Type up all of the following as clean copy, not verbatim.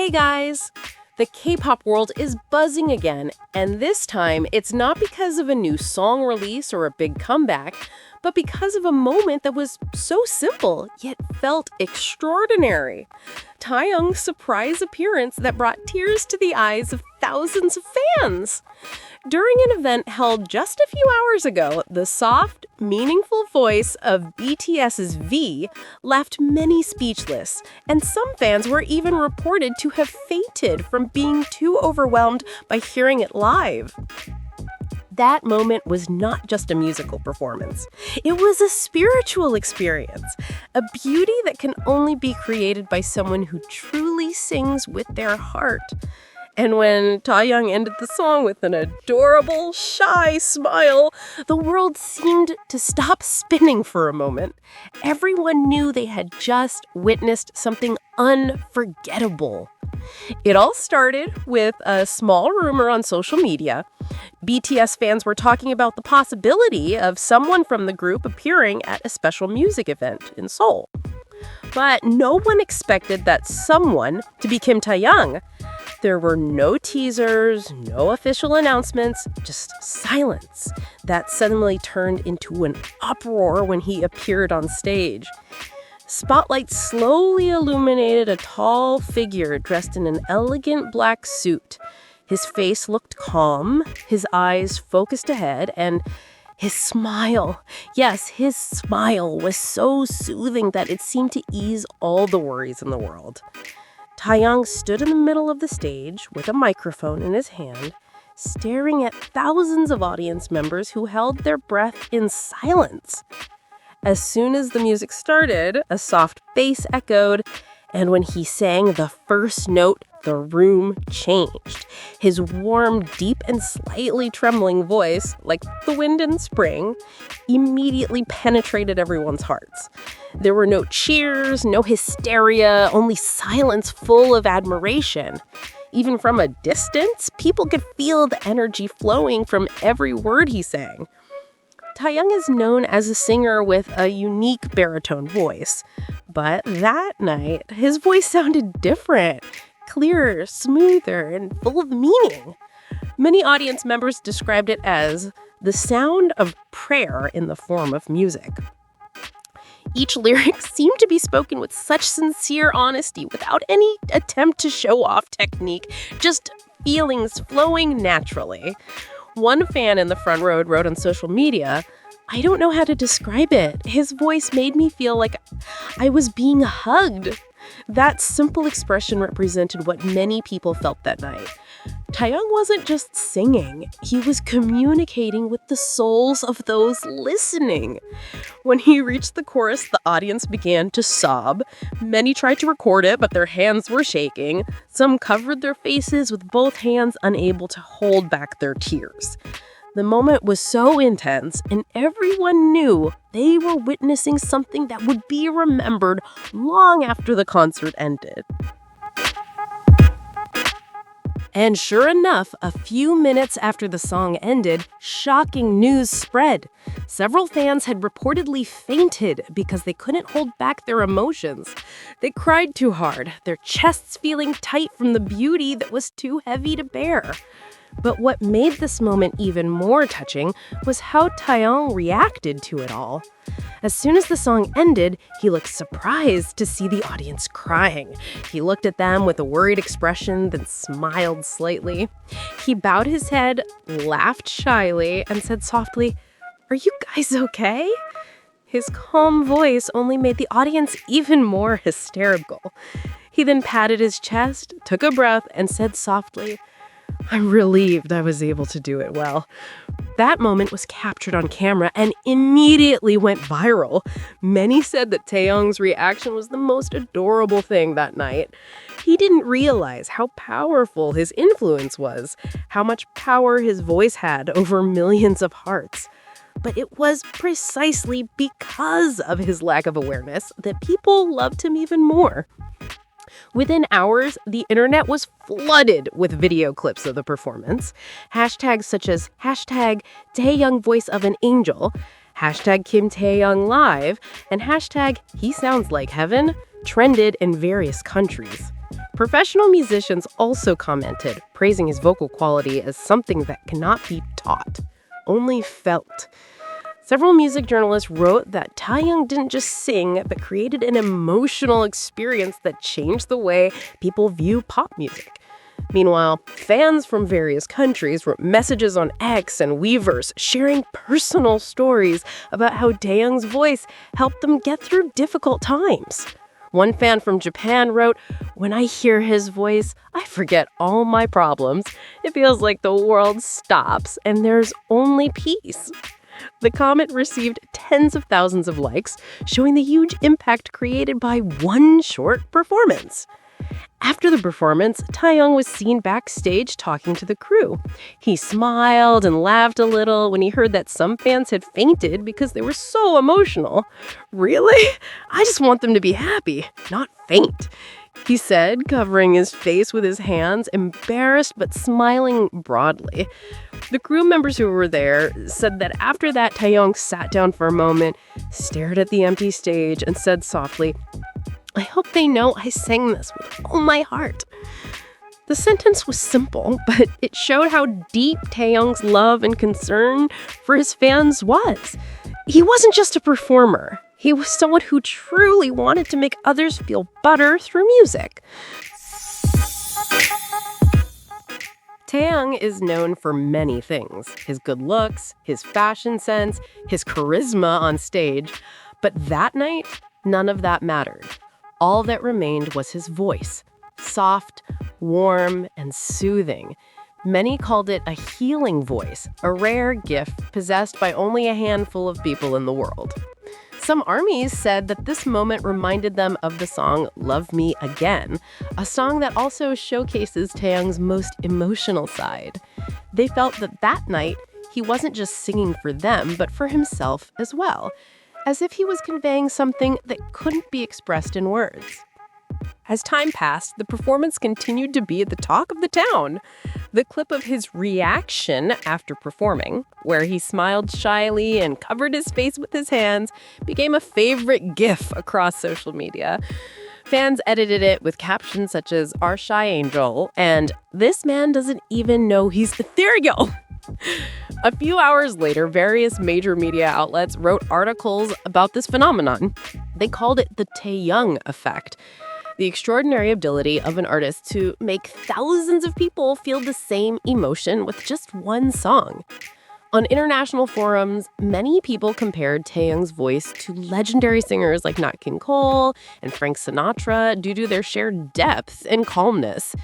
Hey guys! The K-pop world is buzzing again, and this time it's not because of a new song release or a big comeback, but because of a moment that was so simple, yet felt extraordinary. Taehyung's surprise appearance that brought tears to the eyes of thousands of fans. During an event held just a few hours ago, the soft, meaningful voice of BTS's V left many speechless, and some fans were even reported to have fainted from being too overwhelmed by hearing it live. That moment was not just a musical performance. It was a spiritual experience, a beauty that can only be created by someone who truly sings with their heart. And when Taehyung ended the song with an adorable, shy smile, the world seemed to stop spinning for a moment. Everyone knew they had just witnessed something unforgettable. It all started with a small rumor on social media. BTS fans were talking about the possibility of someone from the group appearing at a special music event in Seoul. But no one expected that someone to be Kim Taehyung. There were no teasers, no official announcements, just silence that suddenly turned into an uproar when he appeared on stage. Spotlights slowly illuminated a tall figure dressed in an elegant black suit. His face looked calm, his eyes focused ahead, and his smile, yes, his smile was so soothing that it seemed to ease all the worries in the world. Taehyung stood in the middle of the stage with a microphone in his hand, staring at thousands of audience members who held their breath in silence. As soon as the music started, a soft bass echoed, and when he sang the first note, the room changed. His warm, deep, and slightly trembling voice, like the wind in spring, immediately penetrated everyone's hearts. There were no cheers, no hysteria, only silence full of admiration. Even from a distance, people could feel the energy flowing from every word he sang. Taehyung is known as a singer with a unique baritone voice, but that night, his voice sounded different, clearer, smoother, and full of meaning. Many audience members described it as the sound of prayer in the form of music. Each lyric seemed to be spoken with such sincere honesty, without any attempt to show off technique, just feelings flowing naturally. One fan in the front row wrote on social media, "I don't know how to describe it. His voice made me feel like I was being hugged." That simple expression represented what many people felt that night. Taehyung wasn't just singing, he was communicating with the souls of those listening. When he reached the chorus, the audience began to sob. Many tried to record it, but their hands were shaking. Some covered their faces with both hands, unable to hold back their tears. The moment was so intense, and everyone knew they were witnessing something that would be remembered long after the concert ended. And sure enough, a few minutes after the song ended, shocking news spread. Several fans had reportedly fainted because they couldn't hold back their emotions. They cried too hard, their chests feeling tight from the beauty that was too heavy to bear. But what made this moment even more touching was how Taehyung reacted to it all. As soon as the song ended, he looked surprised to see the audience crying. He looked at them with a worried expression, then smiled slightly. He bowed his head, laughed shyly, and said softly, "Are you guys okay?" His calm voice only made the audience even more hysterical. He then patted his chest, took a breath, and said softly, "I'm relieved I was able to do it well." That moment was captured on camera and immediately went viral. Many said that Taehyung's reaction was the most adorable thing that night. He didn't realize how powerful his influence was, how much power his voice had over millions of hearts. But it was precisely because of his lack of awareness that people loved him even more. Within hours, the internet was flooded with video clips of the performance. Hashtags such as hashtag Taehyung voice of an angel, hashtag Kim Taehyung live, and hashtag he sounds like heaven trended in various countries. Professional musicians also commented, praising his vocal quality as something that cannot be taught, only felt. Several music journalists wrote that Taehyung didn't just sing, but created an emotional experience that changed the way people view pop music. Meanwhile, fans from various countries wrote messages on X and Weverse, sharing personal stories about how Taehyung's voice helped them get through difficult times. One fan from Japan wrote, "When I hear his voice, I forget all my problems. It feels like the world stops and there's only peace." The comment received tens of thousands of likes, showing the huge impact created by one short performance. After the performance, Taehyung was seen backstage talking to the crew. He smiled and laughed a little when he heard that some fans had fainted because they were so emotional. "Really? I just want them to be happy, not faint," he said, covering his face with his hands, embarrassed but smiling broadly. The crew members who were there said that after that, Taehyung sat down for a moment, stared at the empty stage, and said softly, "I hope they know I sang this with all my heart." The sentence was simple, but it showed how deep Taehyung's love and concern for his fans was. He wasn't just a performer. He was someone who truly wanted to make others feel better through music. Taehyung is known for many things: his good looks, his fashion sense, his charisma on stage. But that night, none of that mattered. All that remained was his voice, soft, warm, and soothing. Many called it a healing voice, a rare gift possessed by only a handful of people in the world. Some armies said that this moment reminded them of the song "Love Me Again," a song that also showcases Taehyung's most emotional side. They felt that that night, he wasn't just singing for them, but for himself as well, as if he was conveying something that couldn't be expressed in words. As time passed, the performance continued to be the talk of the town. The clip of his reaction after performing, where he smiled shyly and covered his face with his hands, became a favorite GIF across social media. Fans edited it with captions such as "Our shy angel" and "This man doesn't even know he's ethereal." A few hours later, various major media outlets wrote articles about this phenomenon. They called it the Taehyung effect, the extraordinary ability of an artist to make thousands of people feel the same emotion with just one song. On international forums, many people compared Taehyung's voice to legendary singers like Nat King Cole and Frank Sinatra due to their shared depth and calmness.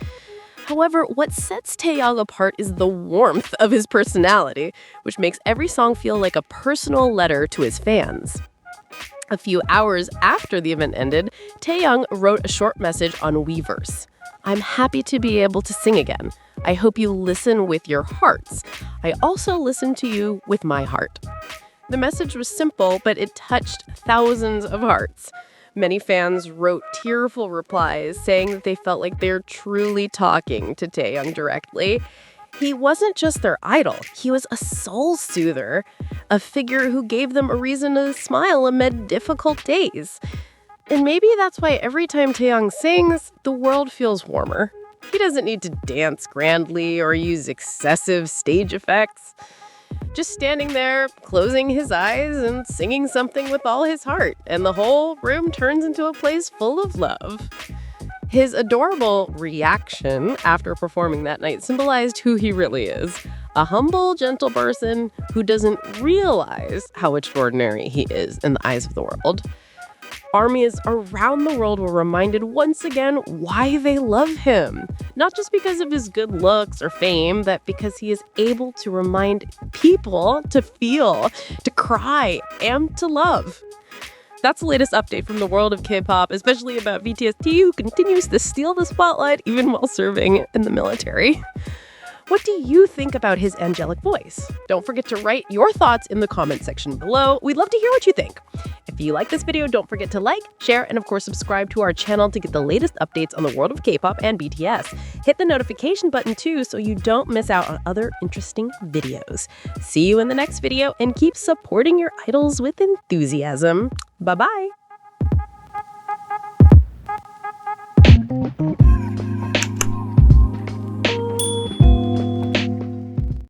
However, what sets Taehyung apart is the warmth of his personality, which makes every song feel like a personal letter to his fans. A few hours after the event ended, Taehyung wrote a short message on Weverse. "I'm happy to be able to sing again. I hope you listen with your hearts. I also listen to you with my heart." The message was simple, but it touched thousands of hearts. Many fans wrote tearful replies saying that they felt like they're truly talking to Taehyung directly. He wasn't just their idol, he was a soul soother, a figure who gave them a reason to smile amid difficult days. And maybe that's why every time Taehyung sings, the world feels warmer. He doesn't need to dance grandly or use excessive stage effects. Just standing there, closing his eyes and singing something with all his heart, and the whole room turns into a place full of love. His adorable reaction after performing that night symbolized who he really is, a humble, gentle person who doesn't realize how extraordinary he is in the eyes of the world. Armies around the world were reminded once again why they love him. Not just because of his good looks or fame, but because he is able to remind people to feel, to cry, and to love. That's the latest update from the world of K-pop, especially about BTS Taehyung, who continues to steal the spotlight even while serving in the military. What do you think about his angelic voice? Don't forget to write your thoughts in the comment section below. We'd love to hear what you think. If you like this video, don't forget to like, share, and of course subscribe to our channel to get the latest updates on the world of K-pop and BTS. Hit the notification button too so you don't miss out on other interesting videos. See you in the next video and keep supporting your idols with enthusiasm. Bye-bye!